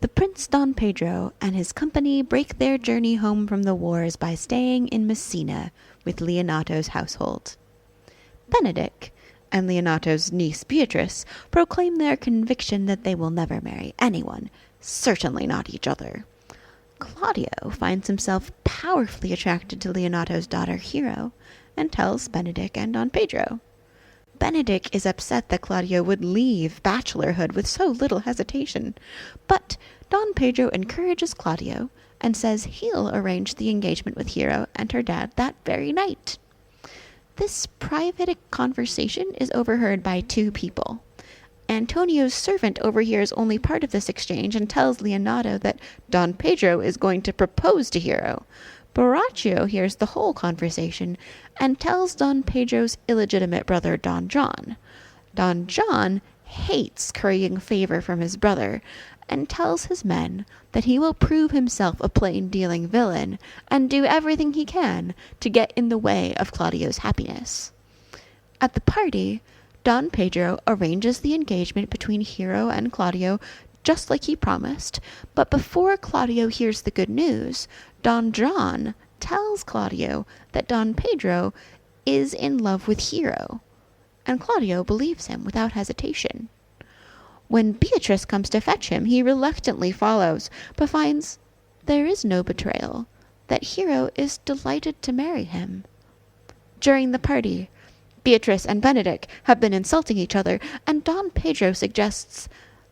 The Prince Don Pedro and his company break their journey home from the wars by staying in Messina with Leonato's household. Benedick and Leonato's niece Beatrice proclaim their conviction that they will never marry anyone, certainly not each other. Claudio finds himself powerfully attracted to Leonato's daughter Hero and tells Benedick and Don Pedro. Benedick is upset that Claudio would leave bachelorhood with so little hesitation, but Don Pedro encourages Claudio and says he'll arrange the engagement with Hero and her dad that very night. This private conversation is overheard by two people. Antonio's servant overhears only part of this exchange and tells Leonato that Don Pedro is going to propose to Hero. Borachio hears the whole conversation and tells Don Pedro's illegitimate brother Don John. Don John hates currying favor from his brother and tells his men that he will prove himself a plain-dealing villain and do everything he can to get in the way of Claudio's happiness. At the party, Don Pedro arranges the engagement between Hero and Claudio just like he promised, but before Claudio hears the good news, Don John tells Claudio that Don Pedro is in love with Hero, and Claudio believes him without hesitation. When Beatrice comes to fetch him, he reluctantly follows, but finds there is no betrayal, that Hero is delighted to marry him. During the party, Beatrice and Benedick have been insulting each other, and Don Pedro suggests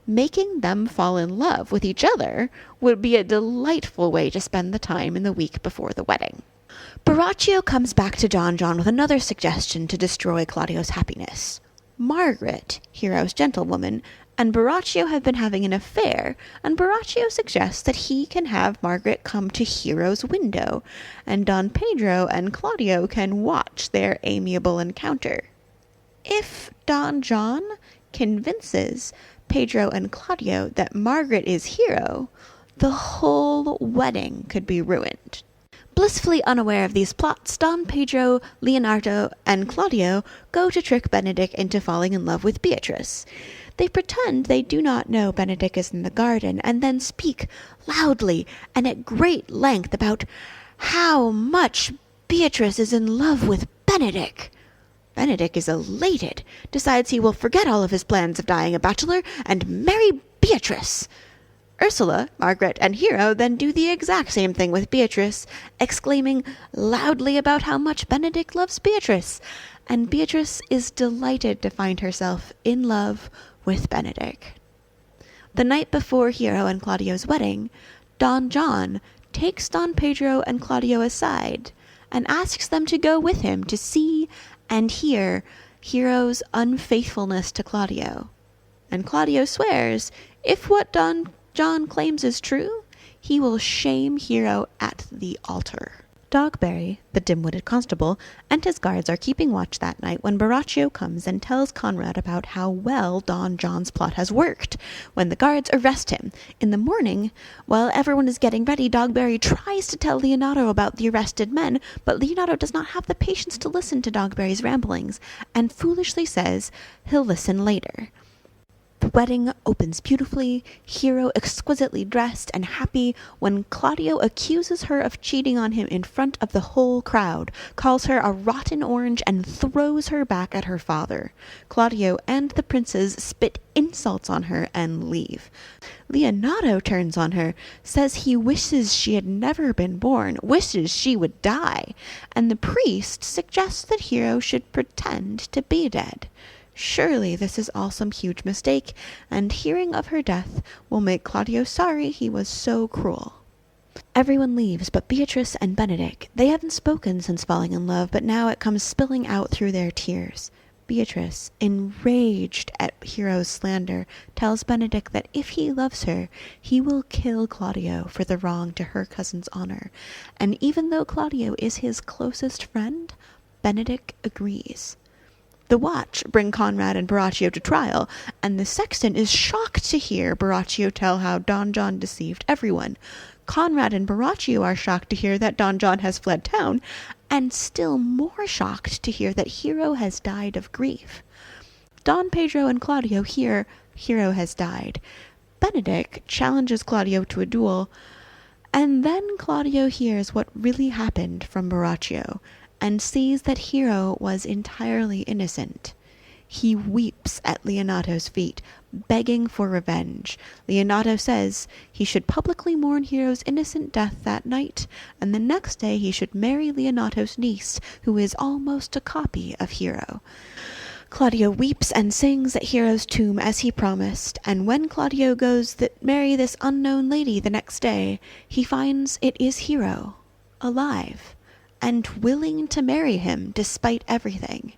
making them fall in love with each other would be a delightful way to spend the time in the week before the wedding. Borachio comes back to Don John with another suggestion to destroy Claudio's happiness. Margaret, Hero's gentlewoman, and Borachio have been having an affair, and Borachio suggests that he can have Margaret come to Hero's window, and Don Pedro and Claudio can watch their amiable encounter. If Don John convinces Pedro and Claudio that Margaret is Hero, the whole wedding could be ruined. Blissfully unaware of these plots, Don Pedro, Leonardo, and Claudio go to trick Benedick into falling in love with Beatrice. They pretend they do not know Benedick is in the garden, and then speak loudly and at great length about how much Beatrice is in love with Benedick. Benedick is elated, decides he will forget all of his plans of dying a bachelor, and marry Beatrice. Ursula, Margaret, and Hero then do the exact same thing with Beatrice, exclaiming loudly about how much Benedick loves Beatrice, and Beatrice is delighted to find herself in love with Benedick. The night before Hero and Claudio's wedding, Don John takes Don Pedro and Claudio aside and asks them to go with him to see and hear Hero's unfaithfulness to Claudio. And Claudio swears, if what Don John claims is true, he will shame Hero at the altar. Dogberry, the dim-witted constable, and his guards are keeping watch that night when Borachio comes and tells Conrad about how well Don John's plot has worked. When the guards arrest him in the morning, while everyone is getting ready, Dogberry tries to tell Leonardo about the arrested men, but Leonardo does not have the patience to listen to Dogberry's ramblings, and foolishly says he'll listen later. The wedding opens beautifully, Hero exquisitely dressed and happy, when Claudio accuses her of cheating on him in front of the whole crowd, calls her a rotten orange, and throws her back at her father. Claudio and the princes spit insults on her and leave. Leonardo turns on her, says he wishes she had never been born, wishes she would die, and the priest suggests that Hero should pretend to be dead. Surely this is all some huge mistake, and hearing of her death will make Claudio sorry he was so cruel. Everyone leaves but Beatrice and Benedick. They haven't spoken since falling in love, but now it comes spilling out through their tears. Beatrice, enraged at Hero's slander, tells Benedick that if he loves her, he will kill Claudio for the wrong to her cousin's honor. And even though Claudio is his closest friend, Benedick agrees. The watch bring Conrad and Borachio to trial, and the sexton is shocked to hear Borachio tell how Don John deceived everyone. Conrad and Borachio are shocked to hear that Don John has fled town, and still more shocked to hear that Hero has died of grief. Don Pedro and Claudio hear Hero has died. Benedick challenges Claudio to a duel, and then Claudio hears what really happened from Borachio and sees that Hero was entirely innocent. He weeps at Leonato's feet, begging for revenge. Leonato says he should publicly mourn Hero's innocent death that night, and the next day he should marry Leonato's niece, who is almost a copy of Hero. Claudio weeps and sings at Hero's tomb as he promised, and when Claudio goes to marry this unknown lady the next day, he finds it is Hero, alive, and willing to marry him despite everything.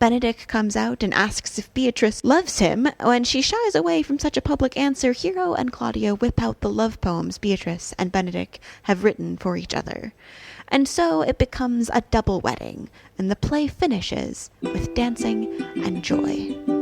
Benedick comes out and asks if Beatrice loves him. When she shies away from such a public answer, Hero and Claudio whip out the love poems Beatrice and Benedick have written for each other. And so it becomes a double wedding, and the play finishes with dancing and joy.